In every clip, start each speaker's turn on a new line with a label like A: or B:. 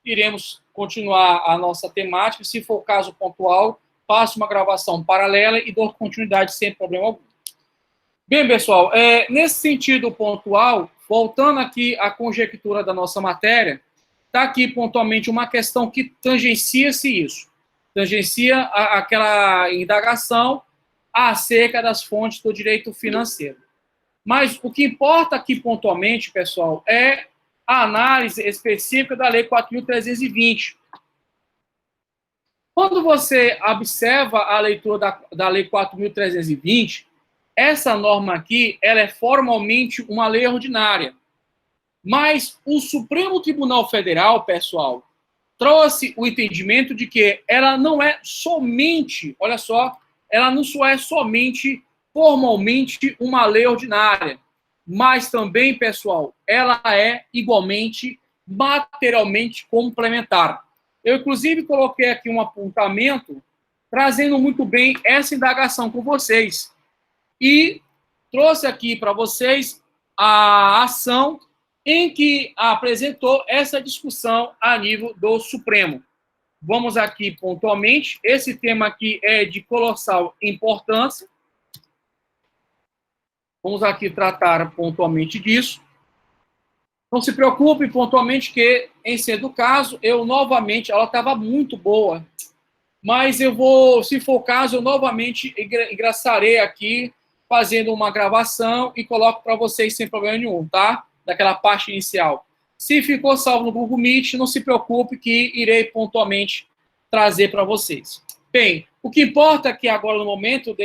A: iremos continuar a nossa temática. Se for o caso pontual, faço uma gravação paralela e dou continuidade sem problema algum. Bem, pessoal, nesse sentido pontual, voltando aqui à conjectura da nossa matéria, está aqui pontualmente uma questão que tangencia-se isso. Tangencia aquela indagação acerca das fontes do direito financeiro. Mas o que importa aqui pontualmente, pessoal, é a análise específica da Lei 4.320. Quando você observa a leitura da Lei 4.320, essa norma aqui, ela é formalmente uma lei ordinária. Mas o Supremo Tribunal Federal, pessoal, trouxe o entendimento de que ela não é somente, olha só, ela não só é somente formalmente uma lei ordinária, mas também, pessoal, ela é igualmente materialmente complementar. Eu, inclusive, coloquei aqui um apontamento trazendo muito bem essa indagação com vocês. E trouxe aqui para vocês a ação em que apresentou essa discussão a nível do Supremo. Vamos aqui pontualmente. Esse tema aqui é de colossal importância. Vamos aqui tratar pontualmente disso. Não se preocupe pontualmente que, em sendo o caso, eu novamente, ela estava muito boa, mas eu vou, se for o caso, eu novamente engraçarei aqui, fazendo uma gravação e coloco para vocês sem problema nenhum, tá? Daquela parte inicial. Se ficou salvo no Google Meet, não se preocupe que irei pontualmente trazer para vocês. Bem, o que importa aqui agora no momento,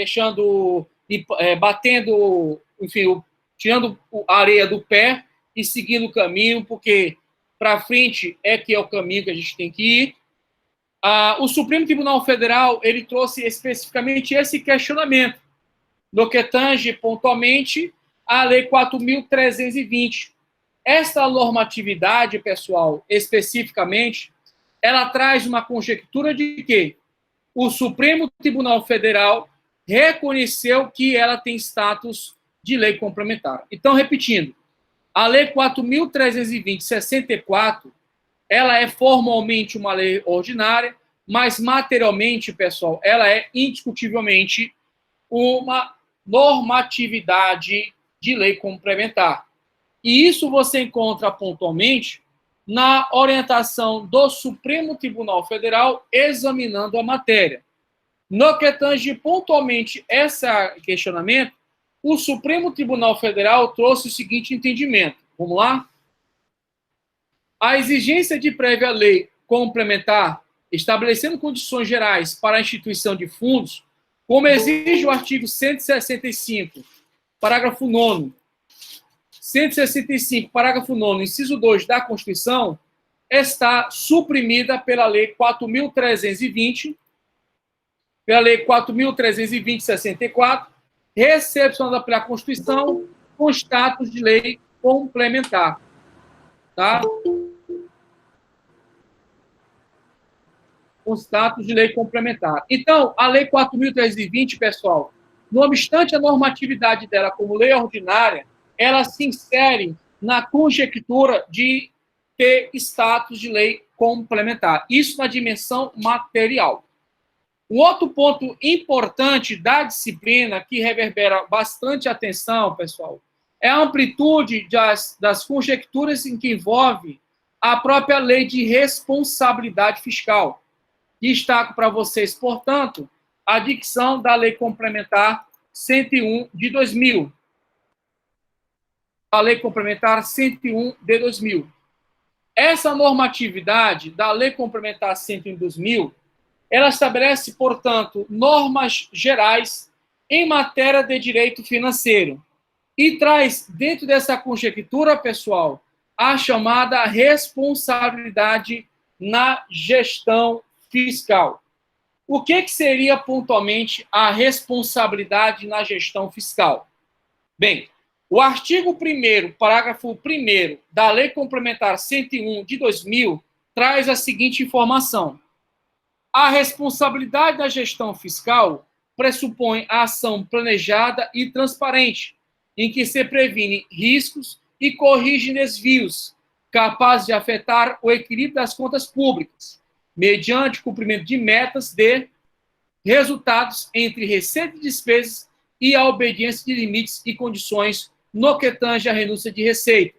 A: batendo, enfim, tirando a areia do pé e seguindo o caminho, porque para frente é que é o caminho que a gente tem que ir. O Supremo Tribunal Federal, ele trouxe especificamente esse questionamento, no que tange pontualmente a Lei 4.320. Essa normatividade, pessoal, especificamente, ela traz uma conjectura de que o Supremo Tribunal Federal reconheceu que ela tem status de lei complementar. Então, repetindo, a Lei 4.320, 64, ela é formalmente uma lei ordinária, mas materialmente, pessoal, ela é indiscutivelmente uma normatividade de lei complementar. E isso você encontra pontualmente na orientação do Supremo Tribunal Federal examinando a matéria. No que tange pontualmente esse questionamento, o Supremo Tribunal Federal trouxe o seguinte entendimento. Vamos lá? A exigência de prévia lei complementar, estabelecendo condições gerais para a instituição de fundos, como exige o artigo 165, parágrafo 9º, 165, parágrafo 9º, inciso 2 da Constituição, está suprimida pela Lei 4.320, pela Lei 4.320, 64, recepcionada pela Constituição com status de lei complementar. Tá? Com status de lei complementar. Então, a Lei 4.320, pessoal, não obstante a normatividade dela como lei ordinária, ela se insere na conjectura de ter status de lei complementar. Isso na dimensão material. Um outro ponto importante da disciplina, que reverbera bastante atenção, pessoal, é a amplitude das conjecturas em que envolve a própria lei de responsabilidade fiscal. Destaco para vocês, portanto, a dicção da Lei Complementar 101 de 2000. A Lei Complementar 101 de 2000. Essa normatividade da Lei Complementar 101 de 2000, ela estabelece, portanto, normas gerais em matéria de direito financeiro e traz, dentro dessa conjectura, pessoal, a chamada responsabilidade na gestão fiscal. O que seria, pontualmente, a responsabilidade na gestão fiscal? Bem, o artigo 1º, parágrafo 1º da Lei Complementar 101 de 2000 traz a seguinte informação. A responsabilidade da gestão fiscal pressupõe a ação planejada e transparente, em que se previne riscos e corrige desvios, capazes de afetar o equilíbrio das contas públicas, mediante o cumprimento de metas de resultados entre receita e despesas e a obediência de limites e condições no que tange à renúncia de receita,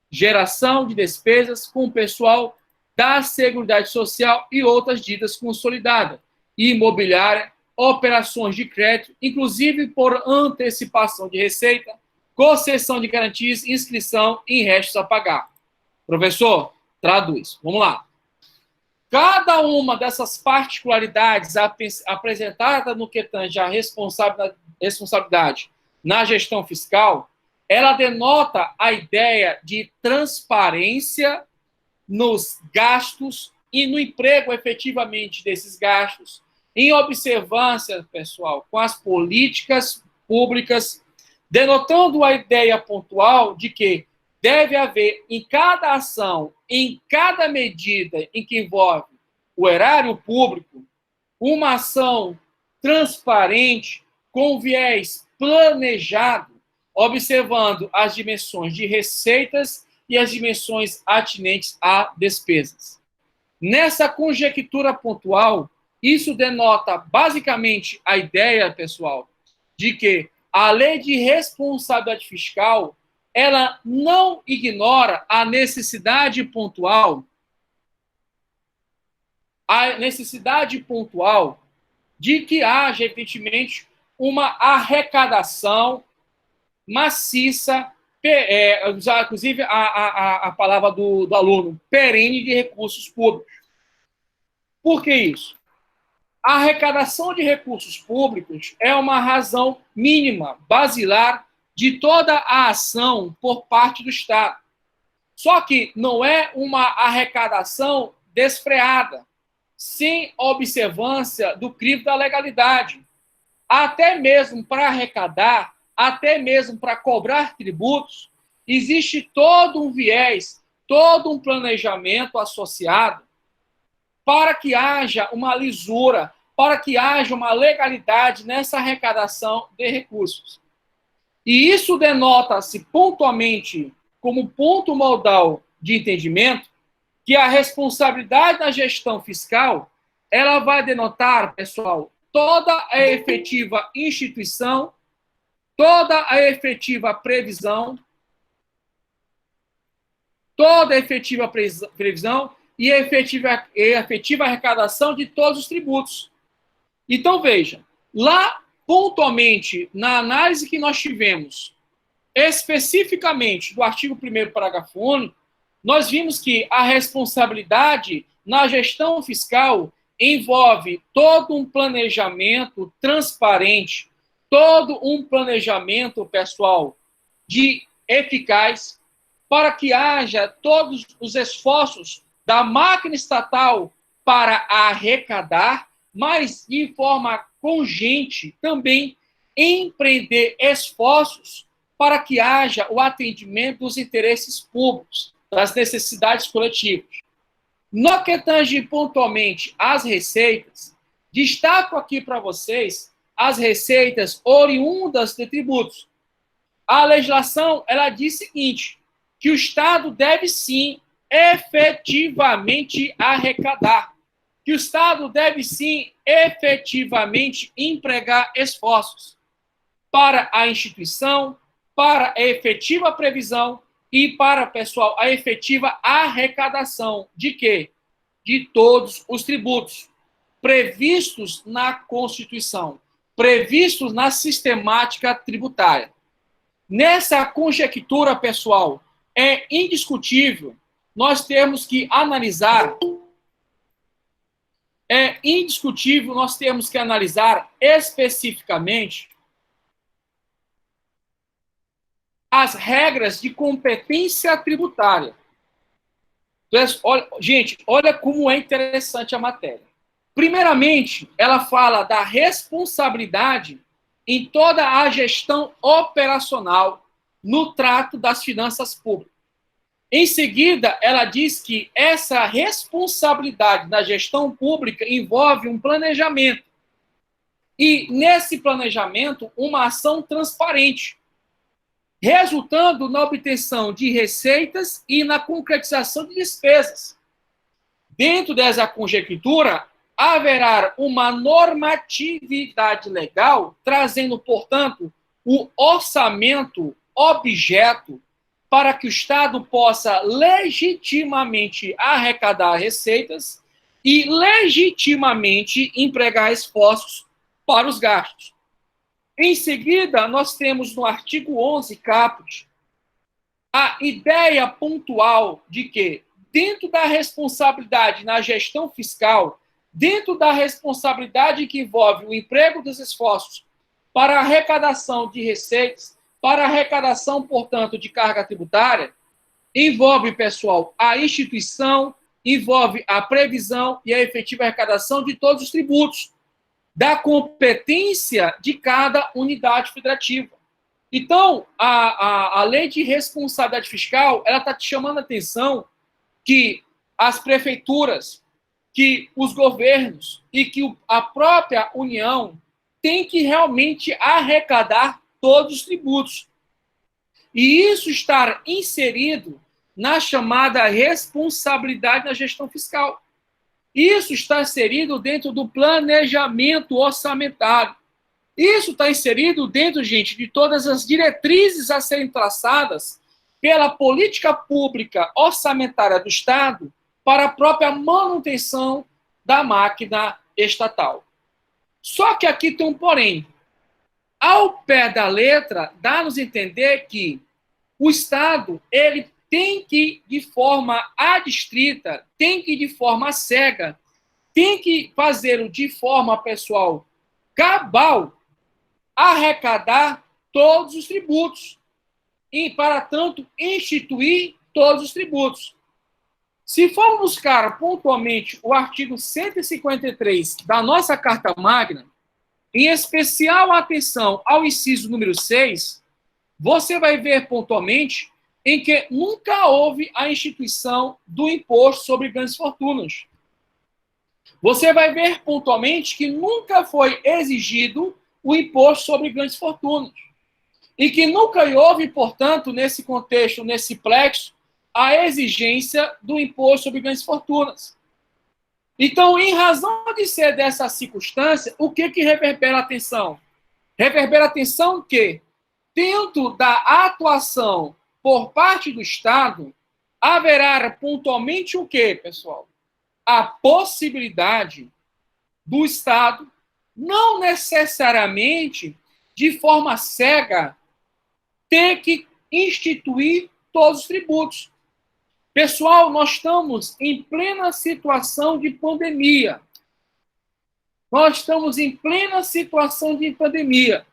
A: geração de despesas com o pessoal da Seguridade Social e outras ditas consolidadas, imobiliária, operações de crédito, inclusive por antecipação de receita, concessão de garantias, inscrição em restos a pagar. Professor, traduz. Vamos lá. Cada uma dessas particularidades apresentadas no que tange à responsabilidade na gestão fiscal, ela denota a ideia de transparência nos gastos e no emprego efetivamente desses gastos, em observância, pessoal, com as políticas públicas, denotando a ideia pontual de que deve haver em cada ação, em cada medida em que envolve o erário público, uma ação transparente, com viés planejado, observando as dimensões de receitas e as dimensões atinentes a despesas. Nessa conjectura pontual, isso denota basicamente a ideia, pessoal, de que a lei de responsabilidade fiscal ela não ignora a necessidade pontual de que haja, evidentemente, uma arrecadação maciça, inclusive a palavra do aluno, perene de recursos públicos. Por que isso? A arrecadação de recursos públicos é uma razão mínima, basilar, de toda a ação por parte do Estado. Só que não é uma arrecadação desfreada, sem observância do crivo da legalidade. Até mesmo para arrecadar, até mesmo para cobrar tributos, existe todo um viés, todo um planejamento associado para que haja uma lisura, para que haja uma legalidade nessa arrecadação de recursos. E isso denota-se pontualmente como ponto modal de entendimento que a responsabilidade da gestão fiscal ela vai denotar, pessoal, toda a efetiva instituição, toda a efetiva previsão, toda a efetiva previsão e a efetiva arrecadação de todos os tributos. Então, veja, lá pontualmente, na análise que nós tivemos, especificamente do artigo 1º, parágrafo único, nós vimos que a responsabilidade na gestão fiscal envolve todo um planejamento transparente, todo um planejamento, pessoal, de eficaz, para que haja todos os esforços da máquina estatal para arrecadar, mas de forma congente também empreender esforços para que haja o atendimento dos interesses públicos, das necessidades coletivas. No que tange pontualmente às receitas, destaco aqui para vocês as receitas oriundas de tributos. A legislação, ela diz o seguinte, que o Estado deve sim efetivamente arrecadar, que o Estado deve sim efetivamente empregar esforços para a instituição, para a efetiva previsão e para, pessoal, a efetiva arrecadação de quê? De todos os tributos previstos na Constituição, previstos na sistemática tributária. Nessa conjectura, pessoal, é indiscutível nós temos que analisar especificamente as regras de competência tributária. Gente, olha como é interessante a matéria. Primeiramente, ela fala da responsabilidade em toda a gestão operacional no trato das finanças públicas. Em seguida, ela diz que essa responsabilidade da gestão pública envolve um planejamento. E, nesse planejamento, uma ação transparente. resultando na obtenção de receitas e na concretização de despesas. Dentro dessa conjectura, haverá uma normatividade legal, trazendo, portanto, o orçamento objeto para que o Estado possa legitimamente arrecadar receitas e legitimamente empregar esforços para os gastos. Em seguida, nós temos no artigo 11, caput, a ideia pontual de que, dentro da responsabilidade na gestão fiscal, dentro da responsabilidade que envolve o emprego dos esforços para a arrecadação de receitas, para a arrecadação, portanto, de carga tributária, envolve, pessoal, a instituição, envolve a previsão e a efetiva arrecadação de todos os tributos, da competência de cada unidade federativa. Então, a lei de responsabilidade fiscal, ela está te chamando a atenção que as prefeituras, que os governos e que a própria União tem que realmente arrecadar todos os tributos. E isso estar inserido na chamada responsabilidade na gestão fiscal. Isso está inserido dentro do planejamento orçamentário. Isso está inserido dentro, gente, de todas as diretrizes a serem traçadas pela política pública orçamentária do Estado para a própria manutenção da máquina estatal. Só que aqui tem um porém. Ao pé da letra, dá-nos a entender que o Estado, ele tem que, de forma adstrita, tem que, de forma cega, tem que fazer de forma, pessoal, cabal, arrecadar todos os tributos e, para tanto, instituir todos os tributos. Se formos buscar pontualmente o artigo 153 da nossa Carta Magna, em especial atenção ao inciso número 6, você vai ver pontualmente em que nunca houve a instituição do imposto sobre grandes fortunas. Você vai ver pontualmente que nunca foi exigido o imposto sobre grandes fortunas. E que nunca houve, portanto, nesse contexto, nesse plexo, a exigência do imposto sobre grandes fortunas. Então, em razão de ser dessa circunstância, o que reverbera a atenção? Reverbera a atenção que, dentro da atuação por parte do Estado, haverá pontualmente o quê, pessoal? A possibilidade do Estado, não necessariamente de forma cega, ter que instituir todos os tributos. Pessoal, nós estamos em plena situação de pandemia. Nós estamos em plena situação de pandemia.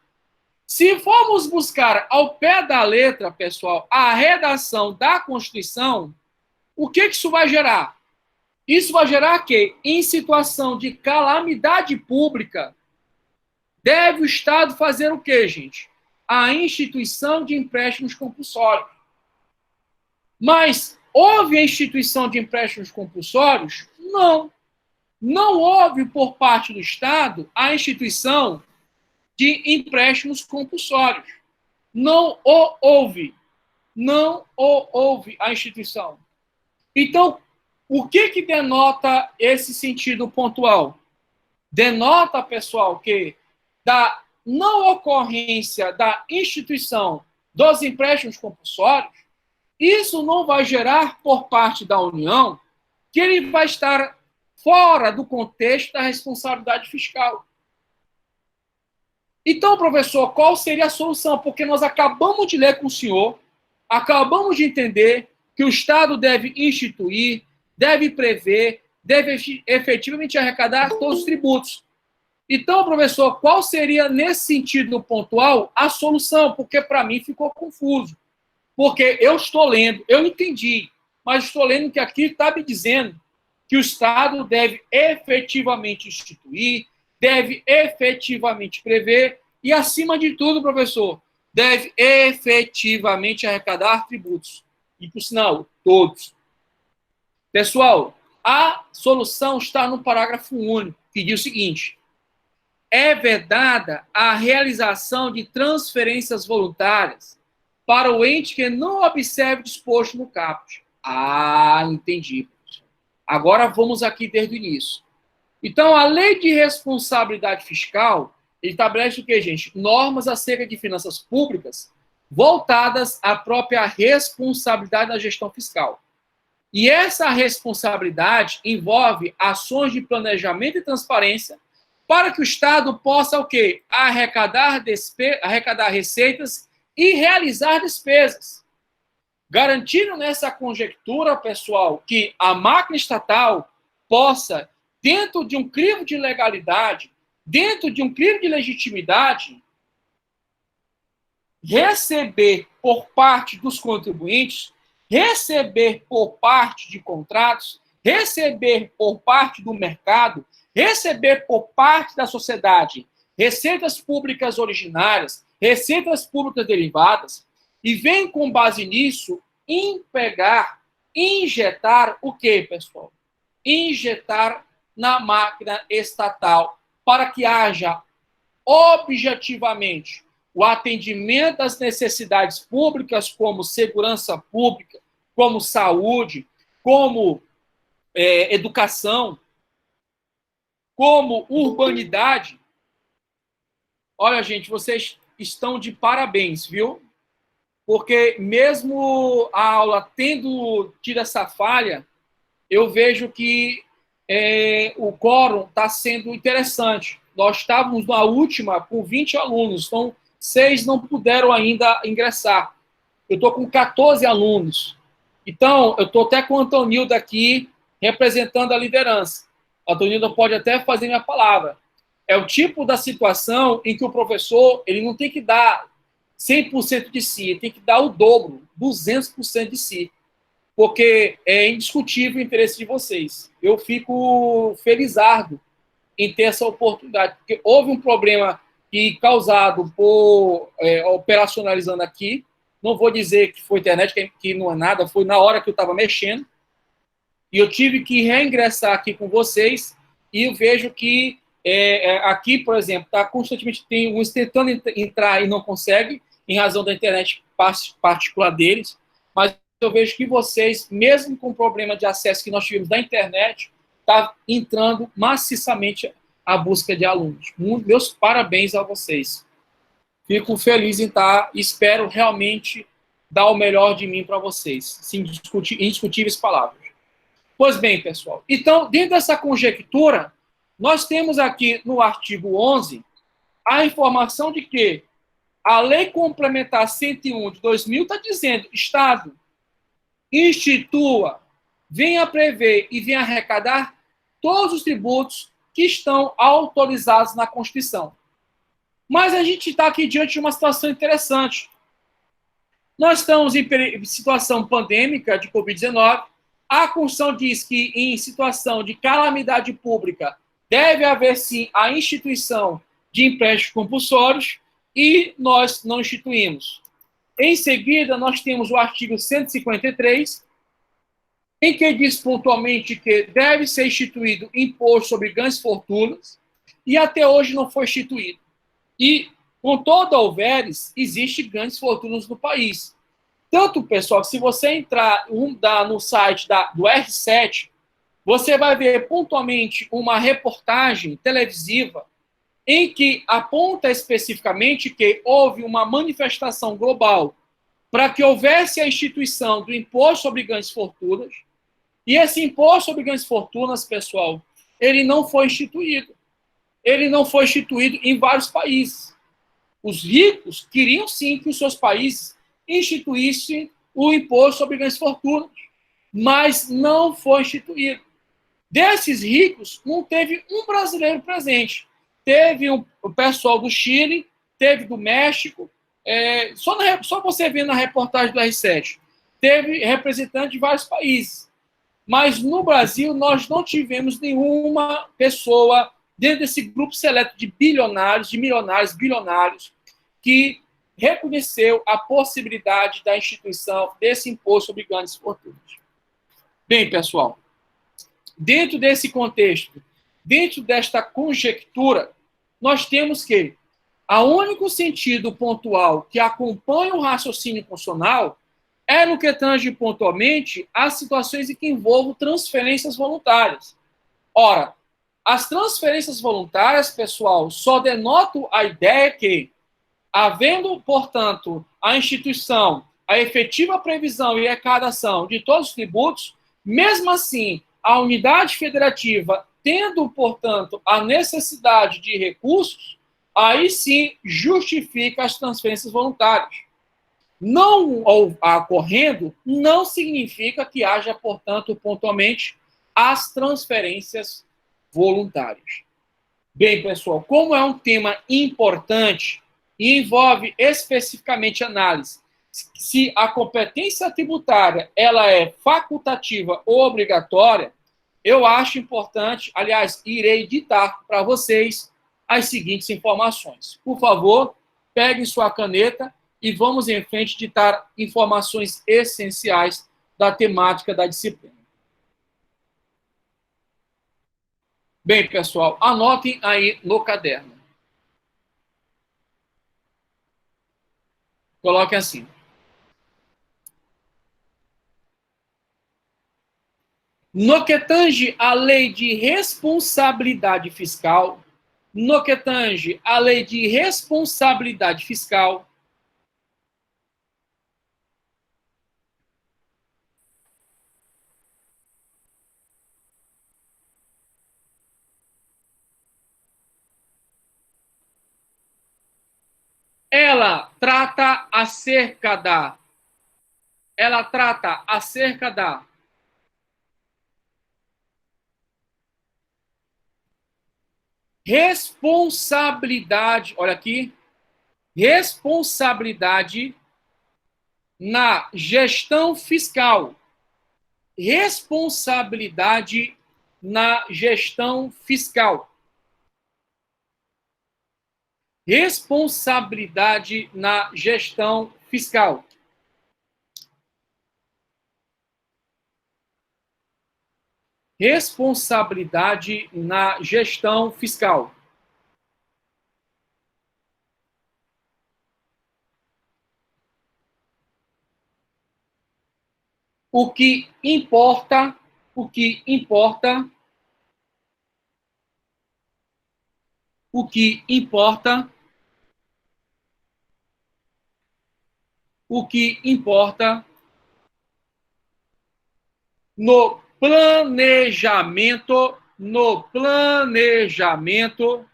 A: Se formos buscar ao pé da letra, pessoal, a redação da Constituição, o que isso vai gerar? Isso vai gerar que, em situação de calamidade pública, deve o Estado fazer o quê, gente? A instituição de empréstimos compulsórios. Mas houve a instituição de empréstimos compulsórios? Não. Não houve, por parte do Estado, a instituição de empréstimos compulsórios. Não o houve. Não o houve a instituição. Então, o que denota esse sentido pontual? Denota, pessoal, que da não ocorrência da instituição dos empréstimos compulsórios, isso não vai gerar, por parte da União, que ele vai estar fora do contexto da responsabilidade fiscal. Então, professor, qual seria a solução? Porque nós acabamos de ler com o senhor, acabamos de entender que o Estado deve instituir, deve prever, deve efetivamente arrecadar todos os tributos. Então, professor, qual seria, nesse sentido pontual, a solução? Porque, para mim, ficou confuso. Porque eu estou lendo, eu entendi, mas estou lendo que aqui está me dizendo que o Estado deve efetivamente instituir, deve efetivamente prever e, acima de tudo, professor, deve efetivamente arrecadar tributos. E, por sinal, todos. Pessoal, a solução está no parágrafo único, que diz o seguinte: é vedada a realização de transferências voluntárias para o ente que não observe o disposto no caput. Ah, entendi. Agora vamos aqui desde o início. Então, a lei de responsabilidade fiscal estabelece o que, gente? Normas acerca de finanças públicas voltadas à própria responsabilidade da gestão fiscal. E essa responsabilidade envolve ações de planejamento e transparência para que o Estado possa o quê? Arrecadar receitas e realizar despesas. Garantindo nessa conjectura, pessoal, que a máquina estatal possa, dentro de um crivo de legalidade, dentro de um crivo de legitimidade, receber por parte dos contribuintes, receber por parte de contratos, receber por parte do mercado, receber por parte da sociedade receitas públicas originárias, receitas públicas derivadas, e vem com base nisso empregar, injetar o quê, pessoal? Injetar na máquina estatal para que haja objetivamente o atendimento às necessidades públicas, como segurança pública, como saúde, como educação, como urbanidade. Olha, gente, vocês estão de parabéns, viu? Porque mesmo a aula tendo tido essa falha, eu vejo que o quórum está sendo interessante. Nós estávamos na última com 20 alunos, então 6 não puderam ainda ingressar. Eu estou com 14 alunos. Então, eu estou até com o Antonildo aqui, representando a liderança. O Antonildo pode até fazer minha palavra. É o tipo da situação em que o professor ele não tem que dar 100% de si, ele tem que dar o dobro, 200% de si. Porque é indiscutível o interesse de vocês. Eu fico felizardo em ter essa oportunidade, porque houve um problema causado por operacionalizando aqui, não vou dizer que foi internet, que não é nada, foi na hora que eu estava mexendo, e eu tive que reingressar aqui com vocês, e eu vejo que aqui, por exemplo, está constantemente, tem uns tentando entrar e não consegue, em razão da internet particular deles, mas eu vejo que vocês, mesmo com o problema de acesso que nós tivemos da internet, está entrando maciçamente a busca de alunos. Meus parabéns a vocês. Fico feliz em estar, espero realmente dar o melhor de mim para vocês, sem indiscutíveis palavras. Pois bem, pessoal, então, dentro dessa conjectura, nós temos aqui no artigo 11 a informação de que a Lei Complementar 101 de 2000 está dizendo, Estado, institua, venha prever e venha arrecadar todos os tributos que estão autorizados na Constituição. Mas a gente está aqui diante de uma situação interessante. Nós estamos em situação pandêmica de Covid-19. A Constituição diz que, em situação de calamidade pública, deve haver, sim, a instituição de empréstimos compulsórios e nós não instituímos. Em seguida, nós temos o artigo 153, em que diz pontualmente que deve ser instituído imposto sobre ganhos e fortunas, e até hoje não foi instituído. E, com todo alveres, existe ganhos e fortunas no país. Tanto, pessoal, se você entrar no site do R7, você vai ver pontualmente uma reportagem televisiva em que aponta especificamente que houve uma manifestação global para que houvesse a instituição do imposto sobre ganhos e fortunas, e esse imposto sobre ganhos e fortunas, pessoal, ele não foi instituído. Ele não foi instituído em vários países. Os ricos queriam, sim, que os seus países instituíssem o imposto sobre ganhos e fortunas, mas não foi instituído. Desses ricos, não teve um brasileiro presente. Teve o pessoal do Chile, teve do México, só você vê na reportagem do R7, teve representante de vários países. Mas no Brasil, nós não tivemos nenhuma pessoa dentro desse grupo seleto de bilionários, de milionários, bilionários, que reconheceu a possibilidade da instituição desse imposto sobre ganhos e fortunas. Bem, pessoal, dentro desse contexto, dentro desta conjectura, nós temos que O único sentido pontual que acompanha o raciocínio funcional é no que tange pontualmente as situações em que envolvam transferências voluntárias. Ora, as transferências voluntárias, pessoal, só denotam a ideia que, havendo, portanto, a instituição, a efetiva previsão e arrecadação de todos os tributos, mesmo assim, a unidade federativa, tendo, portanto, a necessidade de recursos, aí sim justifica as transferências voluntárias. Não ocorrendo, não significa que haja, portanto, pontualmente, as transferências voluntárias. Bem, pessoal, como é um tema importante e envolve especificamente análise se a competência tributária ela é facultativa ou obrigatória, eu acho importante, aliás, irei ditar para vocês as seguintes informações. Por favor, peguem sua caneta e vamos em frente ditar informações essenciais da temática da disciplina. Bem, pessoal, anotem aí no caderno. Coloquem assim. No que tange à lei de responsabilidade fiscal, no que tange à lei de responsabilidade fiscal, ela trata acerca da responsabilidade, olha aqui, responsabilidade na gestão fiscal. Responsabilidade na gestão fiscal. Responsabilidade na gestão fiscal. Responsabilidade na gestão fiscal. O que importa, o que importa, o que importa, o que importa no planejamento,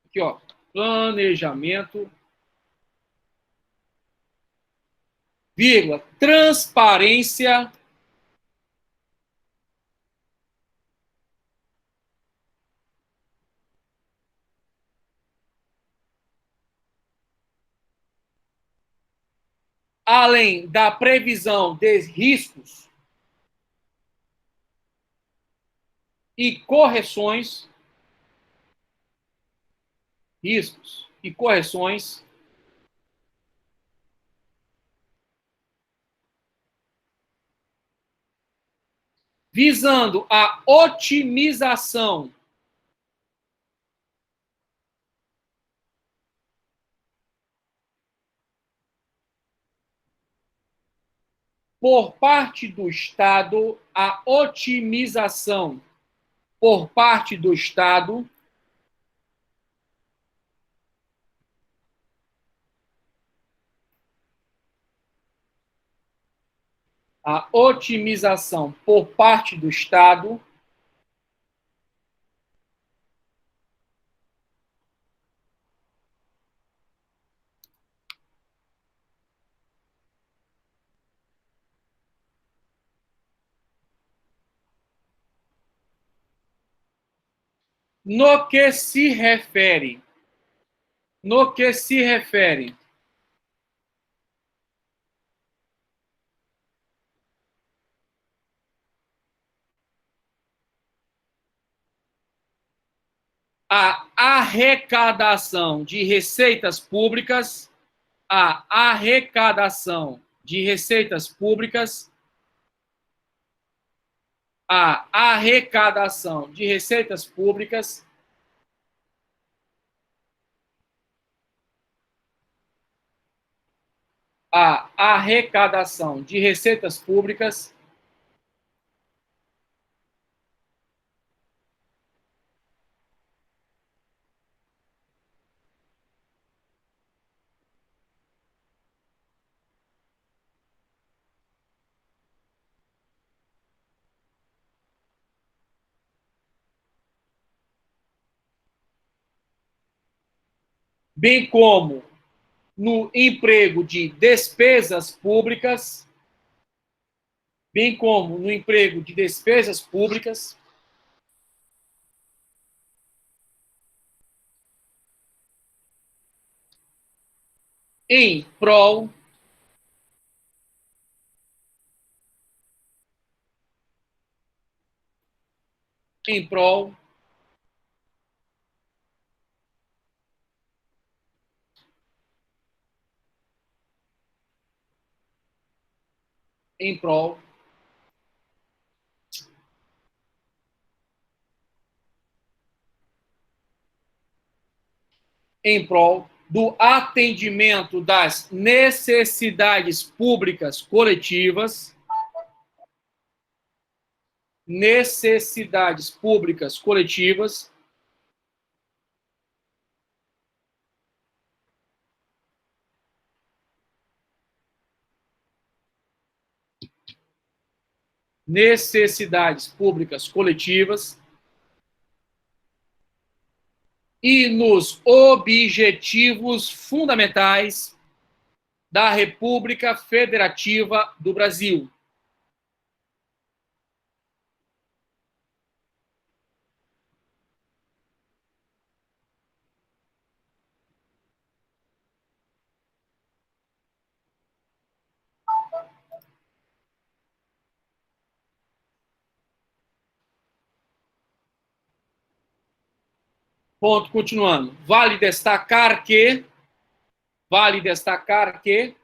A: aqui ó, planejamento, vírgula, transparência, além da previsão de riscos e correções, visando a otimização por parte do Estado, a otimização por parte do Estado a otimização por parte do Estado no que se refere à arrecadação de receitas públicas, a arrecadação de receitas públicas a arrecadação de receitas públicas, a arrecadação de receitas públicas, bem como no emprego de despesas públicas, bem como no emprego de despesas públicas, em prol em prol em prol em prol do atendimento das necessidades públicas coletivas, necessidades públicas coletivas, necessidades públicas coletivas e nos objetivos fundamentais da República Federativa do Brasil. Ponto, continuando. Vale destacar que vale destacar que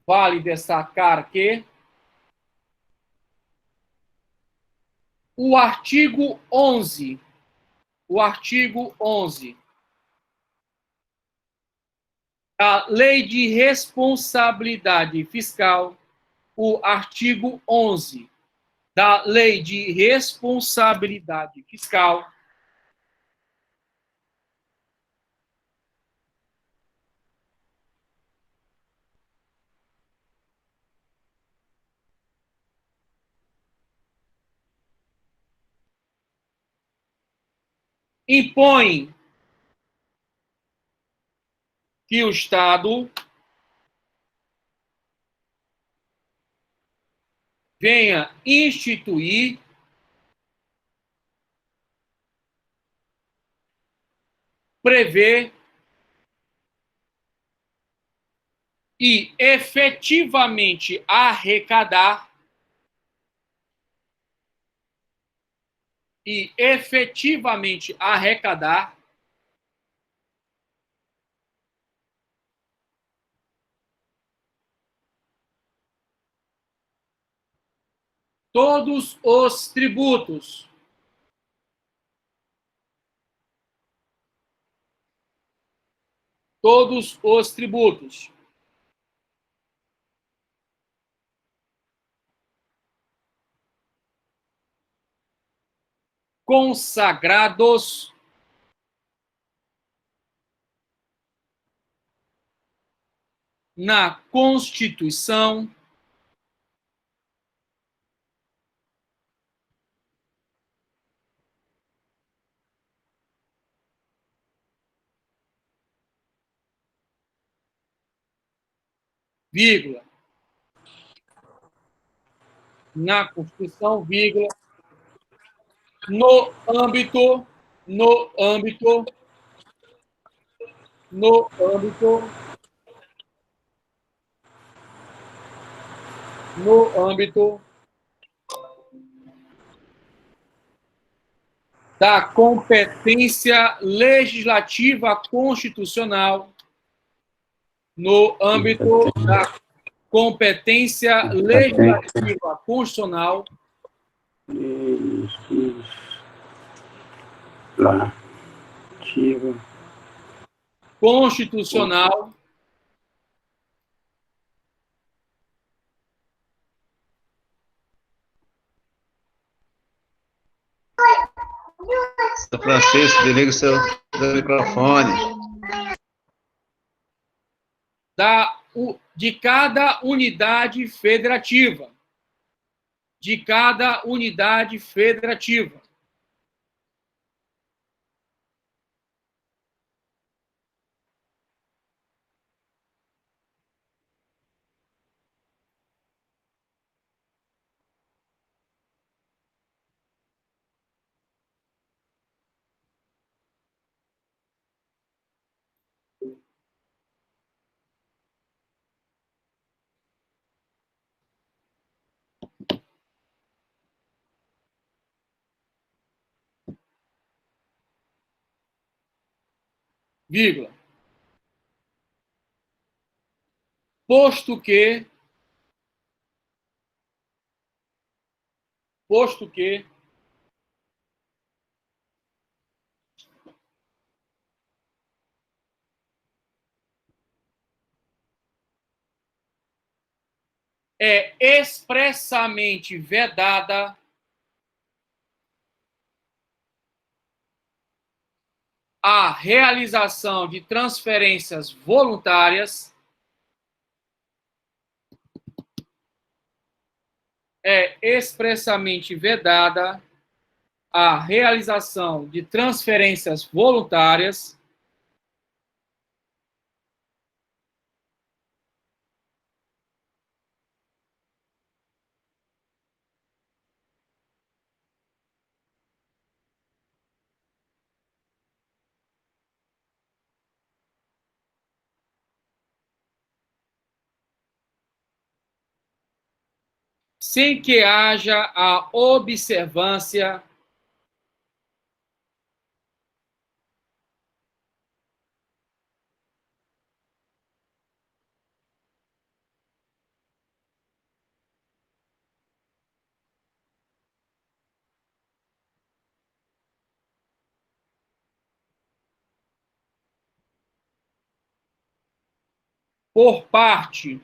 A: vale destacar que o artigo 11 da Lei de Responsabilidade Fiscal, o artigo 11 da Lei de Responsabilidade Fiscal, impõe que o Estado venha instituir prever e efetivamente arrecadar todos os tributos consagrados na Constituição, vírgula, na Constituição, vírgula, no âmbito, no âmbito, no âmbito, no âmbito da competência legislativa constitucional no âmbito da competência legislativa constitucional, constitucional,
B: Francisco, desliga o seu microfone.
A: de cada unidade federativa. De cada unidade federativa. Vírgula. Posto que é expressamente vedada a realização de transferências voluntárias, é expressamente vedada a realização de transferências voluntárias sem que haja a observância por parte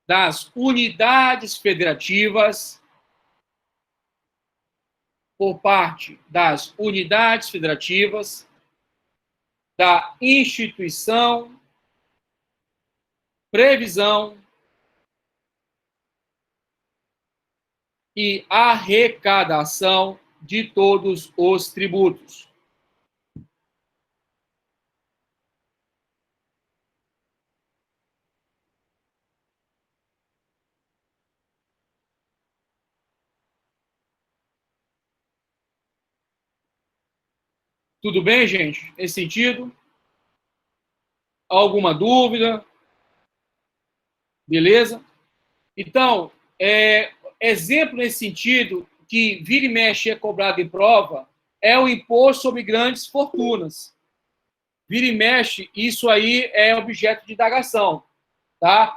A: das unidades federativas, da instituição, previsão e arrecadação de todos os tributos. Tudo bem, gente? Nesse sentido? Alguma dúvida? Beleza? Então, exemplo nesse sentido, que vira e mexe é cobrado em prova, é o imposto sobre grandes fortunas. Vira e mexe, isso aí é objeto de indagação, tá?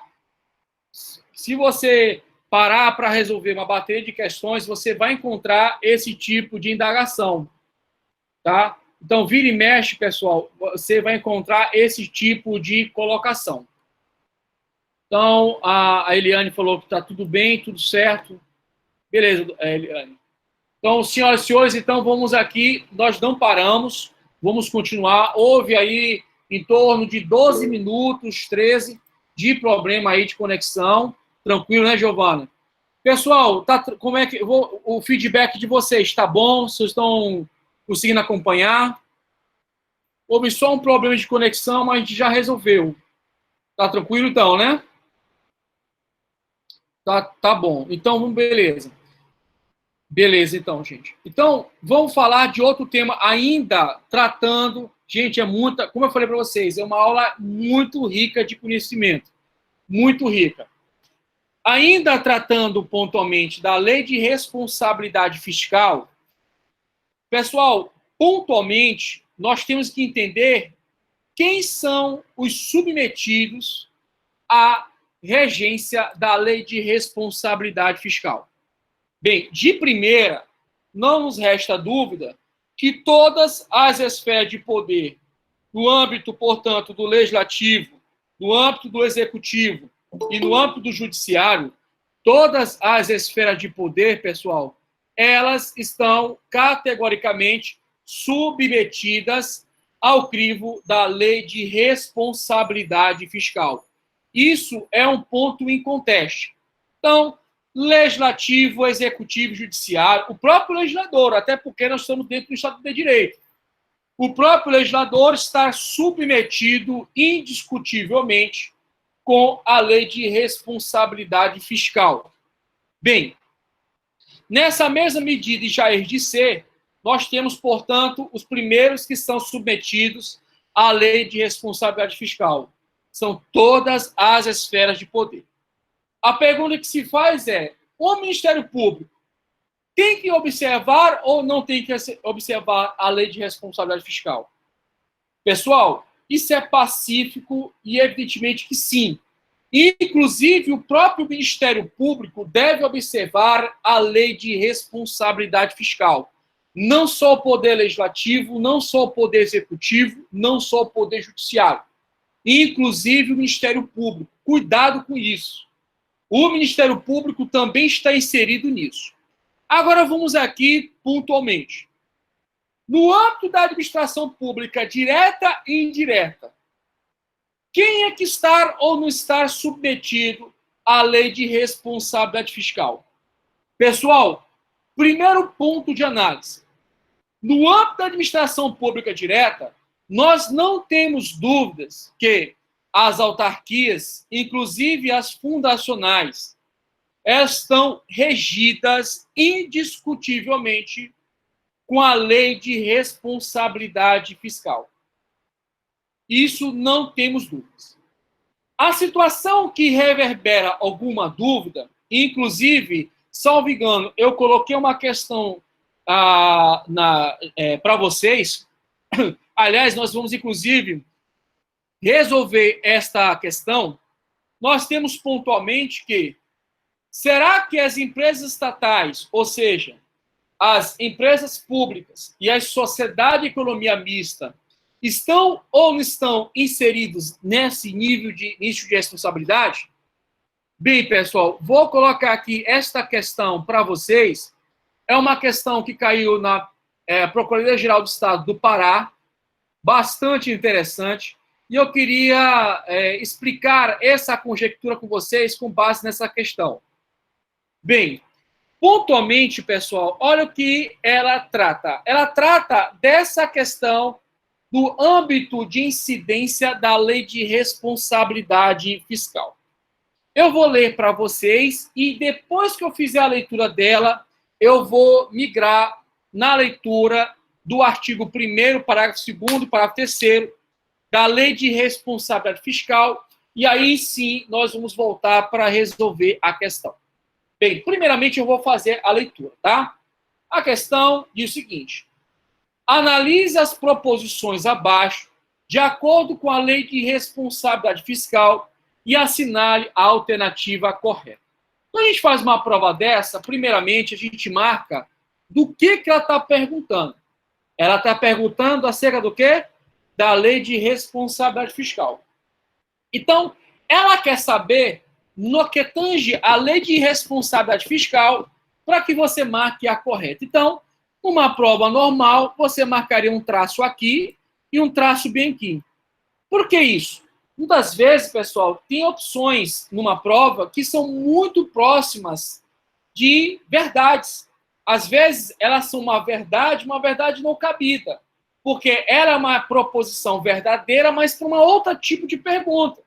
A: Se você parar para resolver uma bateria de questões, você vai encontrar esse tipo de indagação, tá? Então, vira e mexe, pessoal, você vai encontrar esse tipo de colocação. Então, a Eliane falou que está tudo bem, tudo certo. Beleza, Eliane. Então, senhoras e senhores, então vamos aqui, nós não paramos, vamos continuar. Houve aí em torno de 12 minutos, 13, de problema aí de conexão. Tranquilo, né, Giovana? Pessoal, como é que o feedback de vocês está bom? Vocês estão conseguindo acompanhar? Houve só um problema de conexão, mas a gente já resolveu. Tá tranquilo então, né? Tá bom. Então, beleza. Beleza, então, gente. Então, vamos falar de outro tema ainda tratando. Gente, como eu falei para vocês, é uma aula muito rica de conhecimento. Muito rica. Ainda tratando pontualmente da lei de responsabilidade fiscal, pessoal, pontualmente, nós temos que entender quem são os submetidos à regência da lei de responsabilidade fiscal. Bem, de primeira, não nos resta dúvida que todas as esferas de poder, no âmbito, portanto, do legislativo, no âmbito do executivo e no âmbito do judiciário, todas as esferas de poder, pessoal, elas estão categoricamente submetidas ao crivo da lei de responsabilidade fiscal. Isso é um ponto em conteste. Então, legislativo, executivo, judiciário, o próprio legislador, até porque nós estamos dentro do Estado de Direito. O próprio legislador está submetido indiscutivelmente com a lei de responsabilidade fiscal. Bem, nessa mesma medida e Jair de ser, nós temos, portanto, os primeiros que são submetidos à lei de responsabilidade fiscal. São todas as esferas de poder. A pergunta que se faz é, o Ministério Público tem que observar ou não tem que observar a lei de responsabilidade fiscal? Pessoal, isso é pacífico e evidentemente que sim. Inclusive, o próprio Ministério Público deve observar a lei de responsabilidade fiscal. Não só o Poder Legislativo, não só o Poder Executivo, não só o Poder Judiciário. Inclusive o Ministério Público. Cuidado com isso. O Ministério Público também está inserido nisso. Agora vamos aqui pontualmente. No âmbito da administração pública direta e indireta, quem é que está ou não está submetido à lei de responsabilidade fiscal? Pessoal, primeiro ponto de análise. No âmbito da administração pública direta, nós não temos dúvidas que as autarquias, inclusive as fundacionais, estão regidas indiscutivelmente com a lei de responsabilidade fiscal. Isso não temos dúvidas. A situação que reverbera alguma dúvida, inclusive, salvo engano, eu coloquei uma questão para vocês. Aliás, nós vamos, inclusive, resolver esta questão. Nós temos pontualmente que, será que as empresas estatais, ou seja, as empresas públicas e as sociedades de economia mista, estão ou não estão inseridos nesse nível de responsabilidade? Bem, pessoal, vou colocar aqui esta questão para vocês. É uma questão que caiu na Procuradoria-Geral do Estado do Pará, bastante interessante, e eu queria explicar essa conjectura com vocês com base nessa questão. Bem, pontualmente, pessoal, olha o que ela trata. Ela trata dessa questão do âmbito de incidência da lei de responsabilidade fiscal. Eu vou ler para vocês e depois que eu fizer a leitura dela, eu vou migrar na leitura do artigo 1º, parágrafo 2º, parágrafo 3º, da lei de responsabilidade fiscal, e aí sim nós vamos voltar para resolver a questão. Bem, primeiramente eu vou fazer a leitura, tá? A questão diz o seguinte: analise as proposições abaixo de acordo com a lei de responsabilidade fiscal e assinale a alternativa correta. Quando a gente faz uma prova dessa, primeiramente a gente marca do que ela está perguntando. Ela está perguntando acerca do quê? Da lei de responsabilidade fiscal. Então, ela quer saber no que tange a lei de responsabilidade fiscal para que você marque a correta. Então, numa prova normal, você marcaria um traço aqui e um traço bem aqui. Por que isso? Muitas vezes, pessoal, tem opções numa prova que são muito próximas de verdades. Às vezes, elas são uma verdade não cabida, porque ela é uma proposição verdadeira, mas para uma outra tipo de pergunta.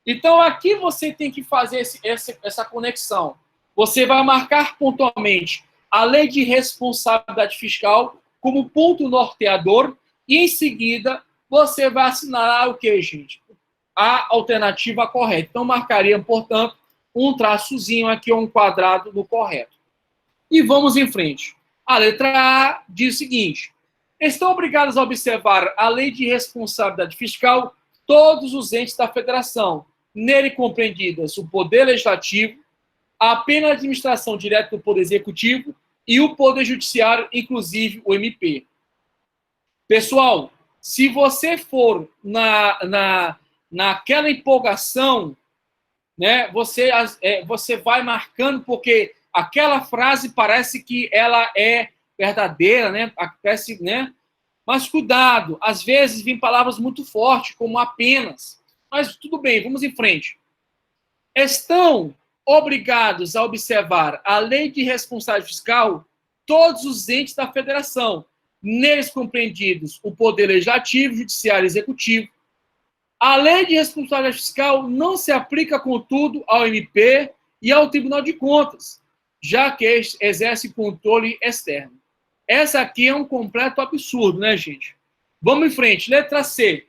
A: Então, aqui você tem que fazer essa conexão. Você vai marcar pontualmente a lei de responsabilidade fiscal como ponto norteador e, em seguida, você vai assinalar o quê, gente? A alternativa correta. Então, marcaria, portanto, um traçozinho aqui, um quadrado no correto. E vamos em frente. A letra A diz o seguinte: estão obrigados a observar a lei de responsabilidade fiscal todos os entes da federação, nele compreendidas o Poder Legislativo, a plena administração direta do Poder Executivo e o Poder Judiciário, inclusive o MP. Pessoal, se você for naquela empolgação, né, você vai marcando, porque aquela frase parece que ela é verdadeira, né? Parece, né? Mas cuidado, às vezes vêm palavras muito fortes, como apenas. Mas tudo bem, vamos em frente. Estão obrigados a observar a lei de responsabilidade fiscal todos os entes da federação, neles compreendidos o Poder Legislativo, Judiciário e Executivo. A lei de responsabilidade fiscal não se aplica, contudo, ao MP e ao Tribunal de Contas, já que este exerce controle externo. Essa aqui é um completo absurdo, né, gente? Vamos em frente. Letra C.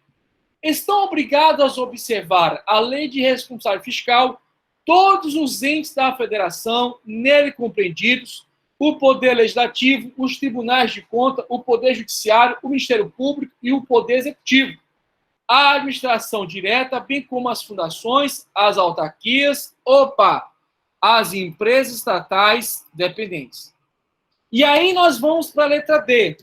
A: Estão obrigados a observar a lei de responsabilidade fiscal todos os entes da federação, nele compreendidos, o Poder Legislativo, os Tribunais de Contas, o Poder Judiciário, o Ministério Público e o Poder Executivo, a administração direta, bem como as fundações, as autarquias, as empresas estatais dependentes. E aí nós vamos para a letra D,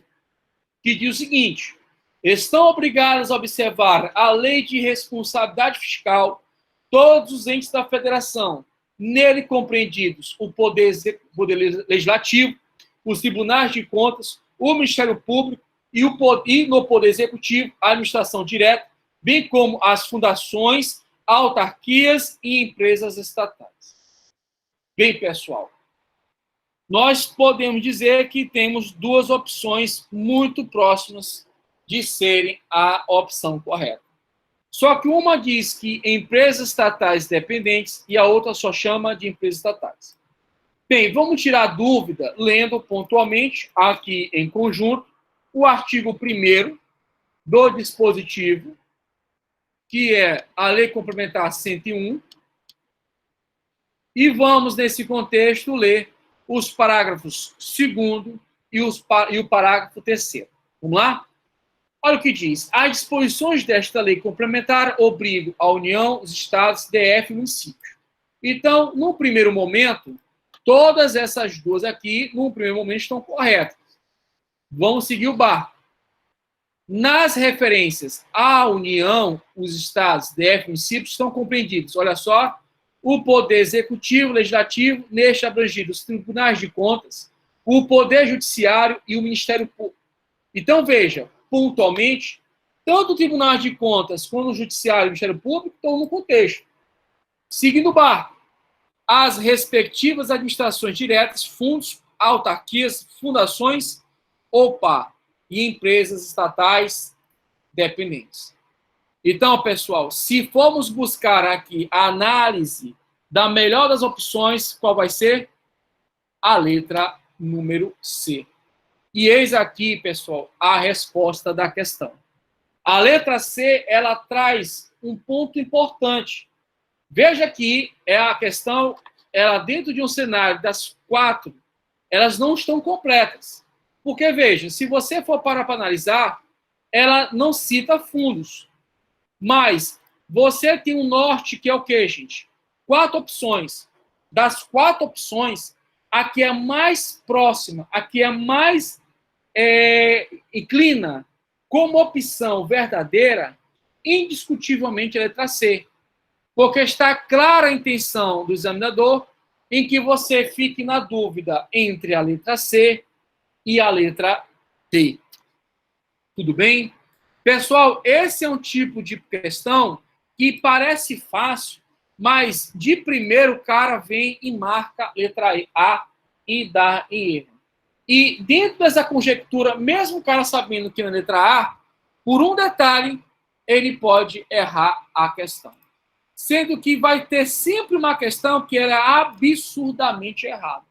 A: que diz o seguinte: estão obrigados a observar a lei de responsabilidade fiscal todos os entes da federação, nele compreendidos o Poder Legislativo, os Tribunais de Contas, o Ministério Público e no Poder Executivo, a administração direta, bem como as fundações, autarquias e empresas estatais. Bem, pessoal, nós podemos dizer que temos duas opções muito próximas de serem a opção correta. Só que uma diz que empresas estatais dependentes e a outra só chama de empresas estatais. Bem, vamos tirar a dúvida lendo pontualmente, aqui em conjunto, o artigo 1º do dispositivo, que é a Lei Complementar 101, e vamos, nesse contexto, ler os parágrafos 2º e o parágrafo 3º. Vamos lá? Olha o que diz. As disposições desta lei complementar obrigam a União, os Estados, DF e municípios. Então, no primeiro momento, todas essas duas aqui, no primeiro momento, estão corretas. Vamos seguir o barco. Nas referências à União, os Estados, DF e municípios estão compreendidos. Olha só, o Poder Executivo, Legislativo, neste abrangido os Tribunais de Contas, o Poder Judiciário e o Ministério Público. Então, veja, pontualmente, tanto o Tribunal de Contas quanto o Judiciário e o Ministério Público estão no contexto. Seguindo o barco, as respectivas administrações diretas, fundos, autarquias, fundações, e empresas estatais dependentes. Então, pessoal, se formos buscar aqui a análise da melhor das opções, qual vai ser? A letra número C. E eis aqui, pessoal, a resposta da questão. A letra C, ela traz um ponto importante. Veja que a questão, ela dentro de um cenário das 4, elas não estão completas. Porque, veja, se você for para analisar, ela não cita fundos. Mas você tem um norte que é o quê, gente? 4 opções. Das 4 opções, a que é mais próxima, a que é mais inclina como opção verdadeira, indiscutivelmente a letra C. Porque está clara a intenção do examinador em que você fique na dúvida entre a letra C e a letra D. Tudo bem? Pessoal, esse é um tipo de questão que parece fácil, mas de primeiro o cara vem e marca a letra A e dá em erro. E dentro dessa conjectura, mesmo o cara sabendo que na letra A, por um detalhe, ele pode errar a questão. Sendo que vai ter sempre uma questão que é absurdamente errada.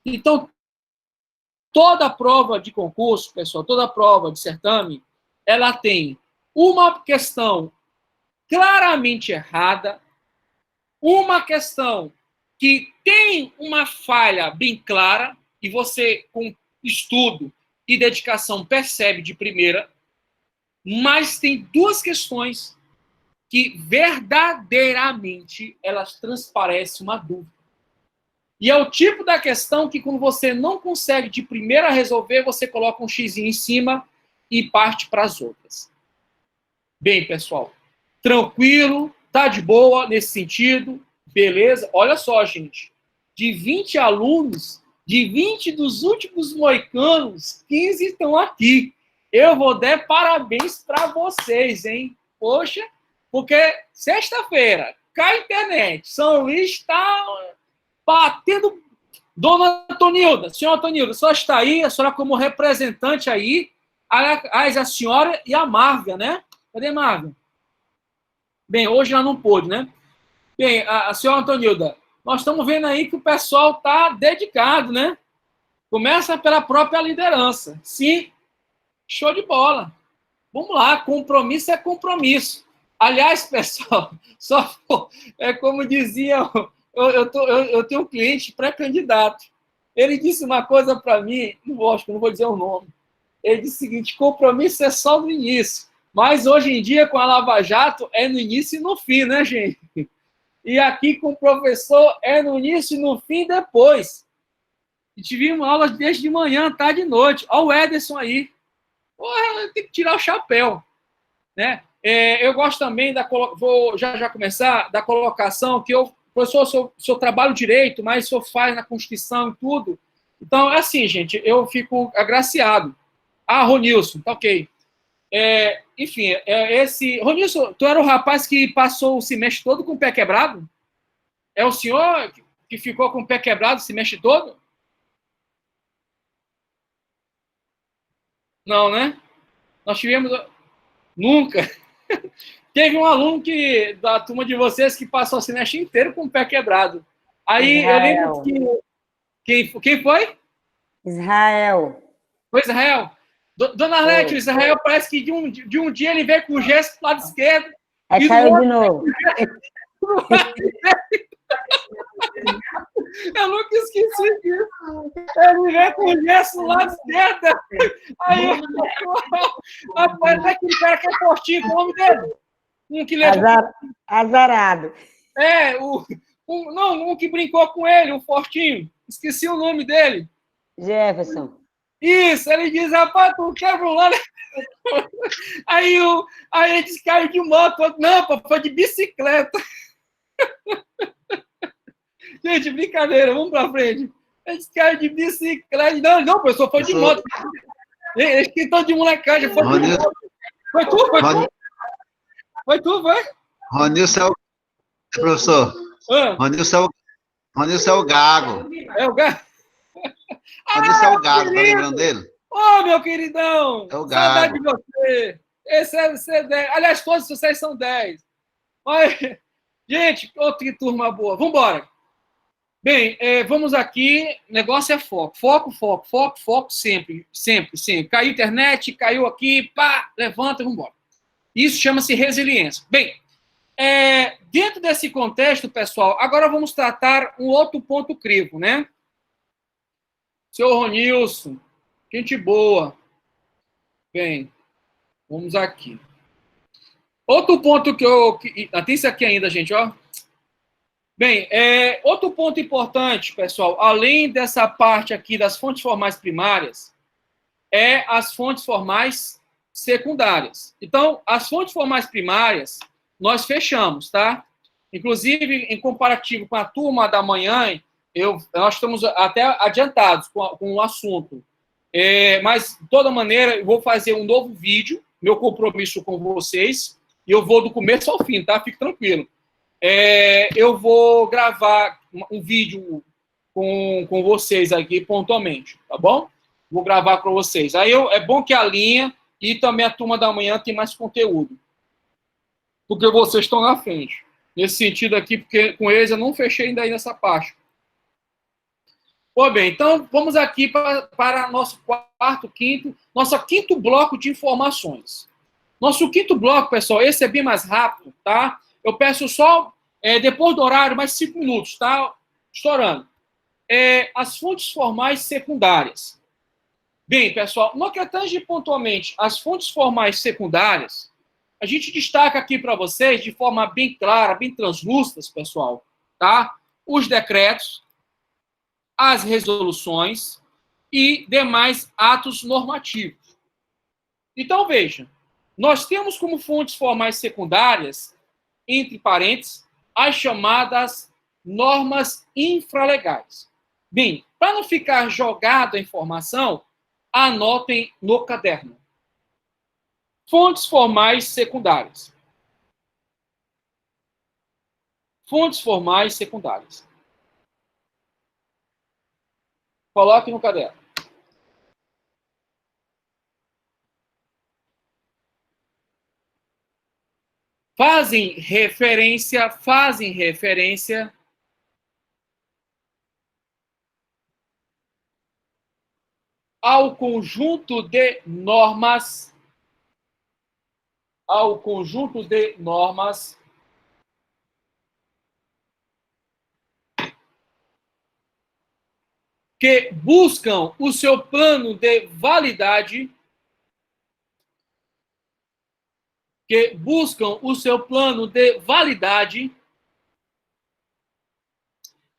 A: Então, toda prova de concurso, pessoal, toda prova de certame, ela tem uma questão claramente errada, uma questão que tem uma falha bem clara, e você, com estudo e dedicação, percebe de primeira, mas tem duas questões que verdadeiramente elas transparecem uma dúvida. E é o tipo da questão que, quando você não consegue de primeira resolver, você coloca um xizinho em cima e parte para as outras. Bem, pessoal, tranquilo, tá de boa nesse sentido, beleza? Olha só, gente, de 20 alunos, de 20 dos últimos moicanos, 15 estão aqui. Eu vou dar parabéns para vocês, hein? Poxa, porque sexta-feira, cai a internet, São Luís está batendo. Dona Antonilda, senhora Antonilda, a senhora está aí, a senhora como representante aí, aliás, a senhora e a Marga, né? Cadê a Marga? Bem, hoje ela não pôde, né? Bem, a senhora Antonilda, nós estamos vendo aí que o pessoal está dedicado, né? Começa pela própria liderança. Sim, show de bola. Vamos lá, compromisso é compromisso. Aliás, pessoal, é como dizia, eu tenho um cliente pré-candidato. Ele disse uma coisa para mim, não vou dizer o nome. Ele disse o seguinte: compromisso é só no início. Mas hoje em dia, com a Lava Jato, é no início e no fim, né, gente? E aqui com o professor é no início e no fim e depois. E tivemos aulas desde de manhã, tarde e noite. Olha o Ederson aí. Porra, tem que tirar o chapéu, né? Eu gosto também vou já começar da colocação que professor, seu trabalho direito, mas o senhor faz na Constituição e tudo. Então, é assim, gente, eu fico agraciado. Ah, Ronilson, tá ok. Enfim, Ronilson, tu era o rapaz que passou o semestre todo com o pé quebrado? É o senhor que ficou com o pé quebrado o semestre todo? Não, né? Nós tivemos... Nunca. Teve um aluno da turma de vocês que passou o semestre inteiro com o pé quebrado. Aí
C: Israel.
A: eu lembro que... Quem foi?
C: Israel.
A: Foi Israel. Dona Arlete, Israel parece que de um dia ele veio com o gesto pro lado esquerdo.
C: Aí caiu de novo.
A: Eu nunca esqueci disso. Ele veio com o gesto do lado esquerdo. Aí rapaz, aquele cara que é fortinho, qual o nome dele? Um que
C: Azarado.
A: Um que brincou com ele, um fortinho. Esqueci o nome dele.
C: Jefferson.
A: Isso, ele diz, rapaz, tu quebra um lado. Aí ele disse que caiu de moto. Não, pô, foi de bicicleta. Gente, brincadeira, vamos pra frente. Ele disse que caiu de bicicleta. Não, professor, foi de moto. Eles que estão de molecagem. Foi de moto. Foi tu? Foi tu, foi?
B: Ronilson é o... Professor, Ronilson é o Gago.
A: É o Gago?
B: Ronilson é o Gago, tá lembrando dele?
A: Ô, meu queridão!
B: É o Gago.
A: Saudade de você! Esse é 10. Aliás, todos vocês são 10. Mas, gente, outra turma boa. Vamos embora. Bem, vamos aqui. O negócio é foco. Foco sempre. Caiu a internet, caiu aqui, pá, levanta, vamos embora. Isso chama-se resiliência. Bem, dentro desse contexto, pessoal, agora vamos tratar um outro ponto crivo, né? Seu Ronilson, gente boa. Bem, vamos aqui. Outro ponto tem isso aqui ainda, gente, ó. Bem, outro ponto importante, pessoal, além dessa parte aqui das fontes formais primárias, as fontes formais secundárias. Então, as fontes formais primárias, nós fechamos, tá? Inclusive, em comparativo com a turma da manhã, nós estamos até adiantados com o assunto. Mas, de toda maneira, eu vou fazer um novo vídeo, meu compromisso com vocês, e eu vou do começo ao fim, tá? Fique tranquilo. Eu vou gravar um vídeo com vocês aqui pontualmente, tá bom? Vou gravar para vocês. Aí é bom que a linha e também a turma da manhã tem mais conteúdo, porque vocês estão na frente. Nesse sentido aqui, porque com eles eu não fechei ainda aí nessa parte. Pô, bem, então vamos aqui para nosso nosso quinto bloco de informações. Nosso quinto bloco, pessoal, esse é bem mais rápido, tá? Eu peço só, depois do horário, mais 5 minutos, tá? estourando. As fontes formais secundárias. Bem, pessoal, no que tange pontualmente as fontes formais secundárias, a gente destaca aqui para vocês, de forma bem clara, bem translúcida, pessoal, tá? Os decretos, as resoluções e demais atos normativos. Então, veja, nós temos como fontes formais secundárias, entre parênteses, as chamadas normas infralegais. Bem, para não ficar jogada a informação, anotem no caderno. Fontes formais secundárias. Fontes formais secundárias. Coloque no caderno. Fazem referência ao conjunto de normas, que buscam o seu plano de validade,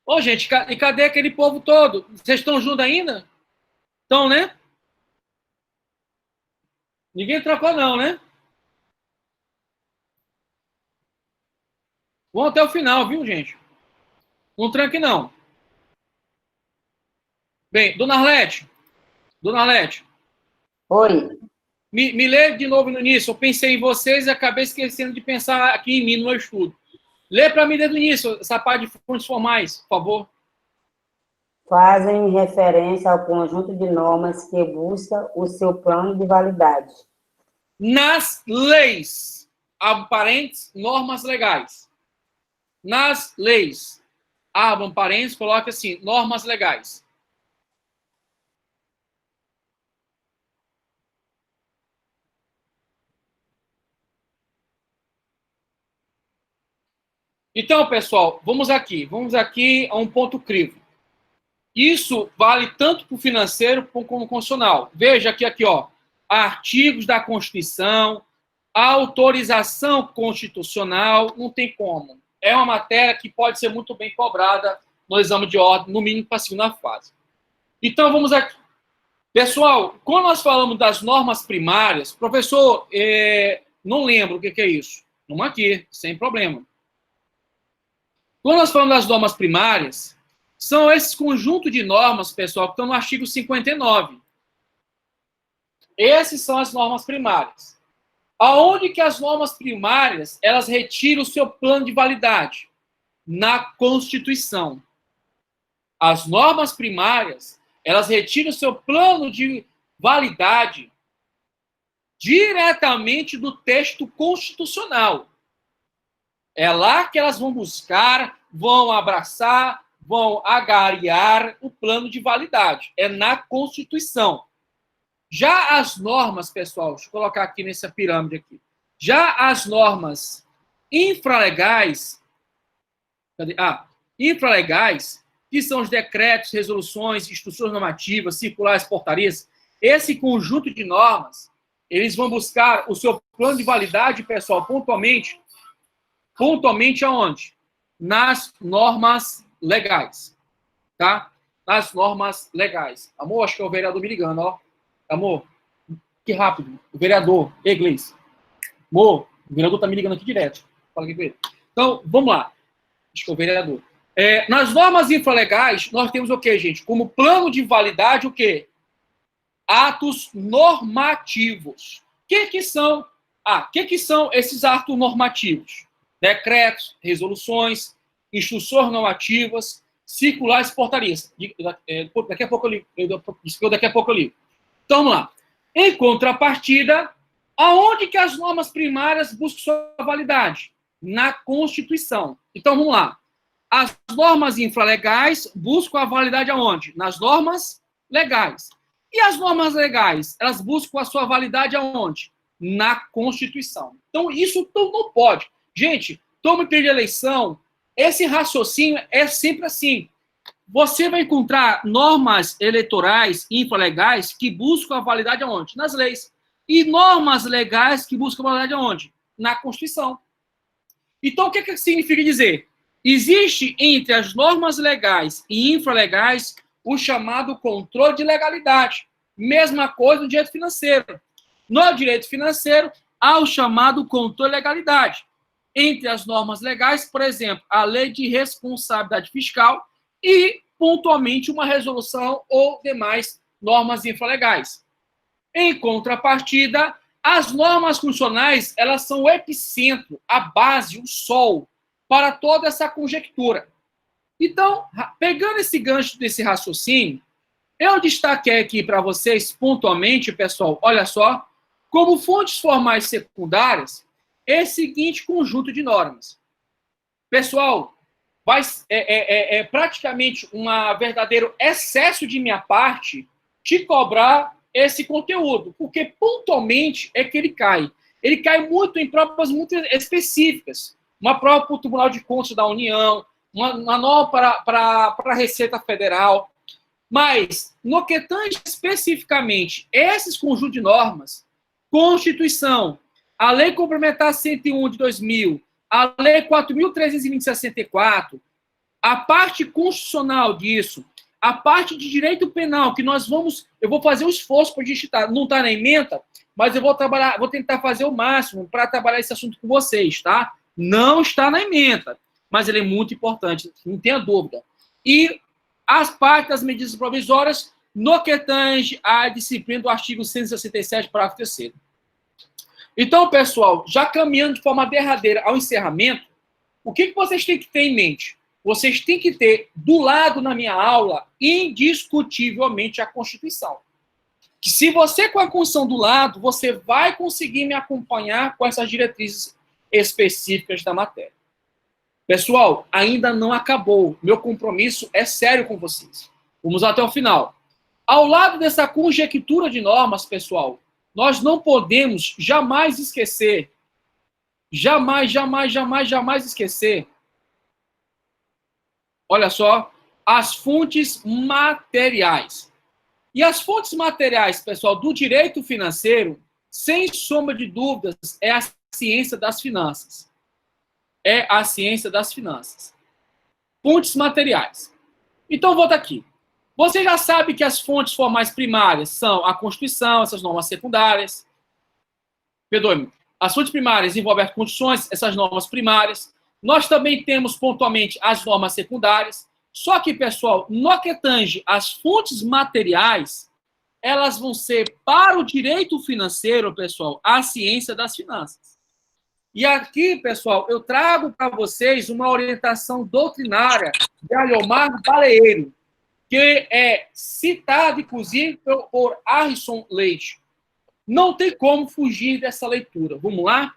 A: Ô, gente, e cadê aquele povo todo? Vocês estão juntos ainda? Estão, né? Ninguém trocou, não, né? Vão até o final, viu, gente? Não tranque, não. Bem, Dona Arlete.
C: Oi.
A: Me lê de novo no início. Eu pensei em vocês e acabei esquecendo de pensar aqui em mim, no meu estudo. Lê para mim desde o início, essa parte de fontes formais, por favor.
C: Fazem referência ao conjunto de normas que busca o seu plano de validade.
A: Nas leis, abram parênteses, normas legais. Nas leis, abram parênteses, coloque assim, normas legais. Então, pessoal, vamos aqui a um ponto crivo. Isso vale tanto para o financeiro como para o constitucional. Veja aqui, ó, artigos da Constituição, autorização constitucional, não tem como. É uma matéria que pode ser muito bem cobrada no exame de ordem, no mínimo para a segunda fase. Então, vamos aqui. Pessoal, quando nós falamos das normas primárias, professor, não lembro o que é isso. Vamos aqui, sem problema. Quando nós falamos das normas primárias, são esses conjuntos de normas, pessoal, que estão no artigo 59. Essas são as normas primárias. Aonde que as normas primárias, elas retiram o seu plano de validade? Na Constituição. As normas primárias, elas retiram o seu plano de validade diretamente do texto constitucional. É lá que elas vão buscar, vão abraçar, vão agariar o plano de validade. É na Constituição. Já as normas, pessoal, deixa eu colocar aqui nessa pirâmide aqui. Já as normas infralegais, infralegais, que são os decretos, resoluções, instruções normativas, circulares, portarias, esse conjunto de normas, eles vão buscar o seu plano de validade, pessoal, pontualmente aonde? Nas normas legais, tá? Nas normas legais. Amor, acho que é o vereador me ligando, ó. Amor, que rápido. O vereador, inglês. Amor, o vereador tá me ligando aqui direto. Fala aqui com ele. Então, vamos lá. Acho que é o vereador. Nas normas infralegais, nós temos o quê, gente? Como plano de validade, o quê? Atos normativos. O que são esses atos normativos? Decretos, resoluções, instruções normativas, circulares, portarias. Daqui a pouco eu ligo. Então, vamos lá. Em contrapartida, aonde que as normas primárias buscam sua validade? Na Constituição. Então, vamos lá. As normas infralegais buscam a validade aonde? Nas normas legais. E as normas legais, elas buscam a sua validade aonde? Na Constituição. Então, isso não pode. Gente, toma período de eleição, esse raciocínio é sempre assim. você vai encontrar normas eleitorais infralegais que buscam a validade aonde? Nas leis. E normas legais que buscam a validade aonde? Na Constituição. Então, o que significa dizer? Existe entre as normas legais e infralegais o chamado controle de legalidade. Mesma coisa no direito financeiro. No direito financeiro, há o chamado controle de legalidade. Entre as normas legais, por exemplo, a lei de responsabilidade fiscal e, pontualmente, uma resolução ou demais normas infralegais. Em contrapartida, as normas constitucionais, elas são o epicentro, a base, o sol, para toda essa conjectura. Então, pegando esse gancho desse raciocínio, eu destaquei aqui para vocês, pontualmente, pessoal, olha só, como fontes formais secundárias, esse seguinte conjunto de normas. Pessoal, é praticamente um verdadeiro excesso de minha parte te cobrar esse conteúdo, porque pontualmente é que ele cai. Ele cai muito em provas muito específicas. Uma prova para o Tribunal de Contas da União, uma norma para a Receita Federal. Mas, no que tange especificamente esses conjuntos de normas, Constituição, a Lei Complementar 101 de 2000, a Lei 4.320 de 64, a parte constitucional disso, a parte de direito penal, que eu vou fazer um esforço para digitar, não está na ementa, mas eu vou tentar fazer o máximo para trabalhar esse assunto com vocês, tá? Não está na ementa, mas ele é muito importante, não tenha dúvida. E as partes das medidas provisórias, no que tange à disciplina do artigo 167, parágrafo 3º. Então, pessoal, já caminhando de forma derradeira ao encerramento, o que vocês têm que ter em mente? Vocês têm que ter, do lado na minha aula, indiscutivelmente a Constituição. Que se você com a Constituição do lado, você vai conseguir me acompanhar com essas diretrizes específicas da matéria. Pessoal, ainda não acabou. Meu compromisso é sério com vocês. Vamos até o final. Ao lado dessa conjectura de normas, pessoal, nós não podemos jamais esquecer, jamais esquecer, olha só, as fontes materiais. E as fontes materiais, pessoal, do direito financeiro, sem sombra de dúvidas, é a ciência das finanças. É a ciência das finanças. Fontes materiais. Então, volta aqui. Você já sabe que as fontes formais primárias são a Constituição, essas normas secundárias. Perdoe-me. As fontes primárias envolvem as constituições, essas normas primárias. Nós também temos, pontualmente, as normas secundárias. Só que, pessoal, no que tange as fontes materiais, elas vão ser, para o direito financeiro, pessoal, a ciência das finanças. E aqui, pessoal, eu trago para vocês uma orientação doutrinária de Aliomar Baleiro, que é citado, inclusive, por Harrison Leite. Não tem como fugir dessa leitura. Vamos lá?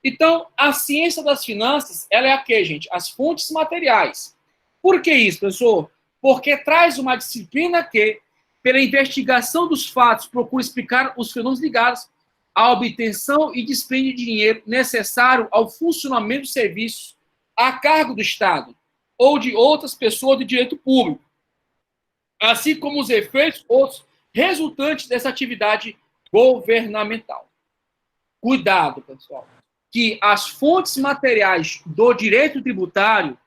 A: Então, a ciência das finanças, ela é a quê, gente? As fontes materiais. Por que isso, professor? Porque traz uma disciplina que, pela investigação dos fatos, procura explicar os fenômenos ligados à obtenção e dispêndio de dinheiro necessário ao funcionamento dos serviços a cargo do Estado ou de outras pessoas de direito público, assim como os efeitos outros resultantes dessa atividade governamental. Cuidado, pessoal, que as fontes materiais do direito tributário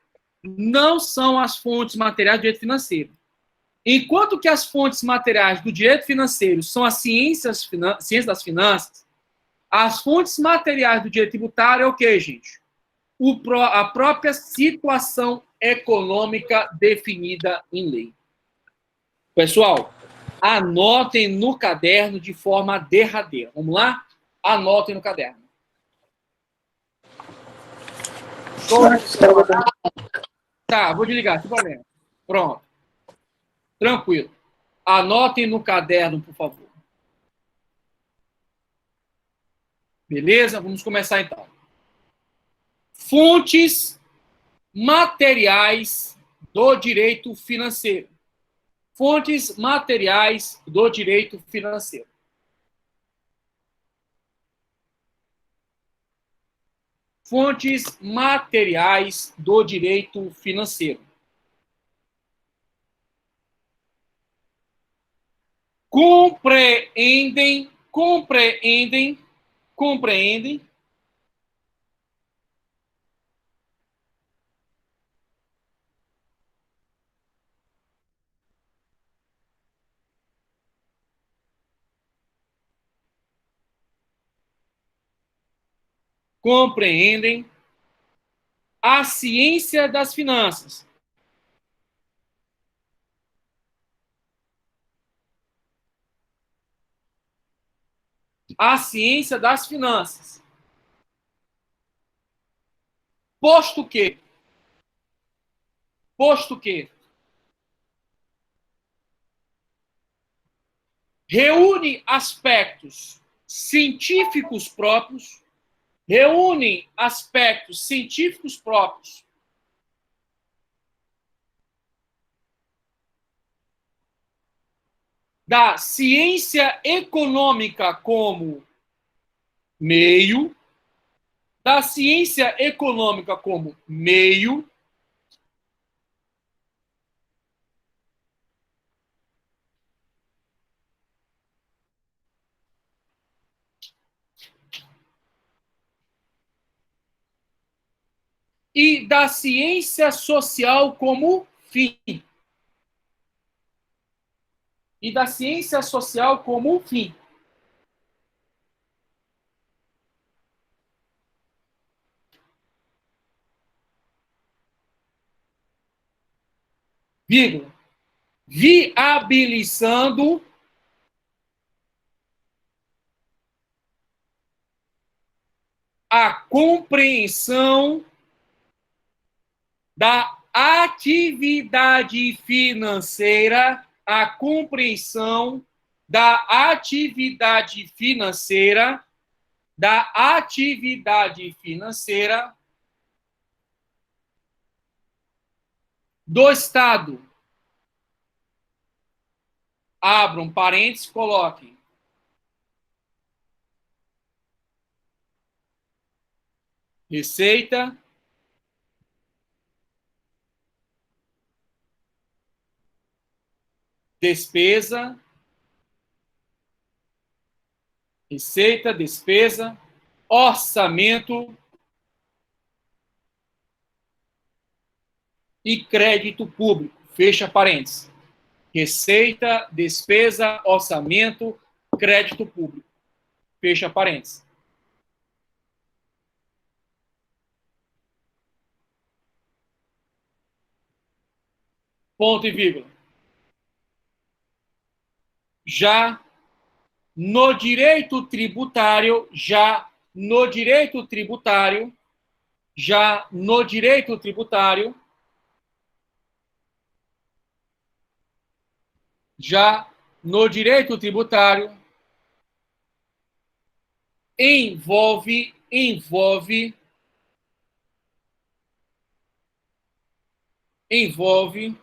A: não são as fontes materiais do direito financeiro. Enquanto que as fontes materiais do direito financeiro são as ciências das finanças, as fontes materiais do direito tributário é o quê, gente? A própria situação econômica definida em lei. Pessoal, anotem no caderno de forma derradeira. Vamos lá? Anotem no caderno. Tá, vou desligar, sem problema. Pronto. Tranquilo. Anotem no caderno, por favor. Beleza? Vamos começar então. Fontes materiais do direito financeiro. Fontes materiais do direito financeiro. Fontes materiais do direito financeiro. compreendem a ciência das finanças. A ciência das finanças. Posto que reúne aspectos científicos próprios, da ciência econômica como meio, e da ciência social como fim. Vírgula. Viabilizando a compreensão da atividade financeira, do Estado. Abram parênteses, coloquem. Receita, despesa, orçamento e crédito público. Fecha parênteses. Receita, despesa, orçamento, crédito público. Fecha parênteses. Ponto e vírgula. Já no direito tributário, envolve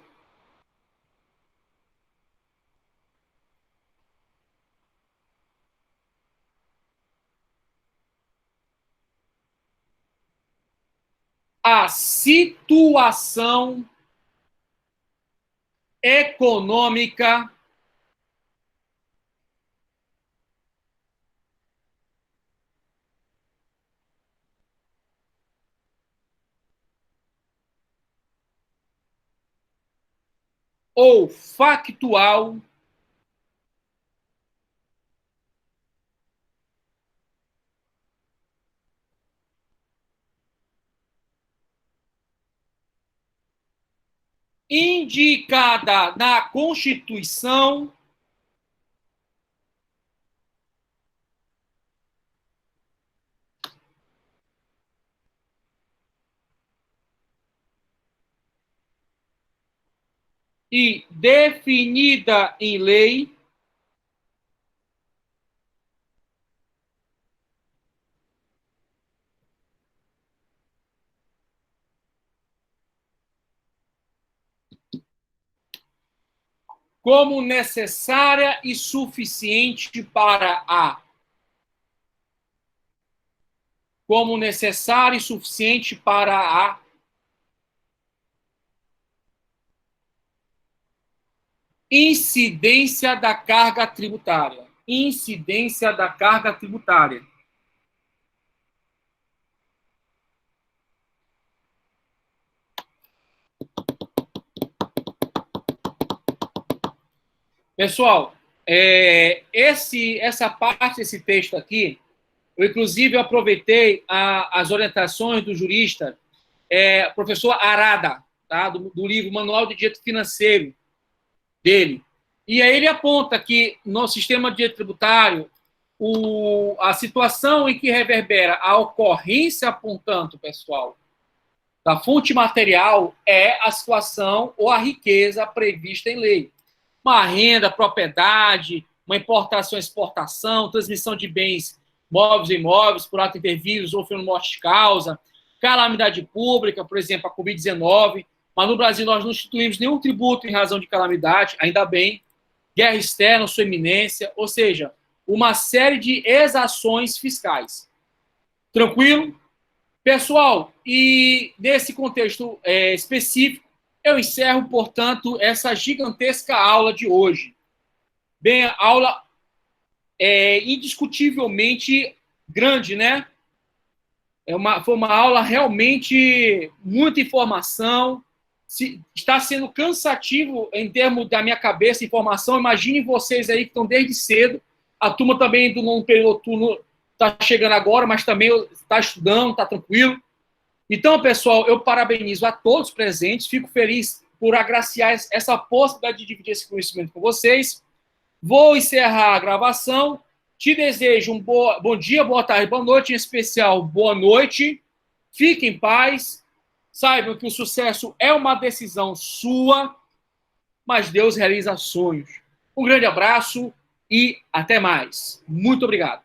A: a situação econômica ou factual indicada na Constituição e definida em lei como necessária e suficiente para a Incidência da carga tributária. Incidência da carga tributária. Pessoal, essa parte desse texto aqui, eu inclusive aproveitei as orientações do jurista, professor Arada, tá? do livro Manual de Direito Financeiro dele. E aí ele aponta que no sistema de direito tributário, a situação em que reverbera a ocorrência, portanto, pessoal, da fonte material é a situação ou a riqueza prevista em lei. Uma renda, propriedade, uma importação, exportação, transmissão de bens móveis e imóveis por ato indevido ou fenômeno morte de causa, calamidade pública, por exemplo, a Covid-19, mas no Brasil nós não instituímos nenhum tributo em razão de calamidade, ainda bem, guerra externa, sua iminência, ou seja, uma série de exações fiscais. Tranquilo? Pessoal, e nesse contexto específico, eu encerro, portanto, essa gigantesca aula de hoje. Bem, a aula é indiscutivelmente grande, né? Foi uma aula realmente muita informação. Está sendo cansativo em termos da minha cabeça, informação. Imaginem vocês aí que estão desde cedo. A turma também do nono período noturno está chegando agora, mas também está estudando, está tranquilo. Então, pessoal, eu parabenizo a todos os presentes, fico feliz por agraciar essa possibilidade de dividir esse conhecimento com vocês. Vou encerrar a gravação. Te desejo um bom dia, boa tarde, boa noite, em especial, boa noite. Fique em paz. Saibam que o sucesso é uma decisão sua, mas Deus realiza sonhos. Um grande abraço e até mais. Muito obrigado.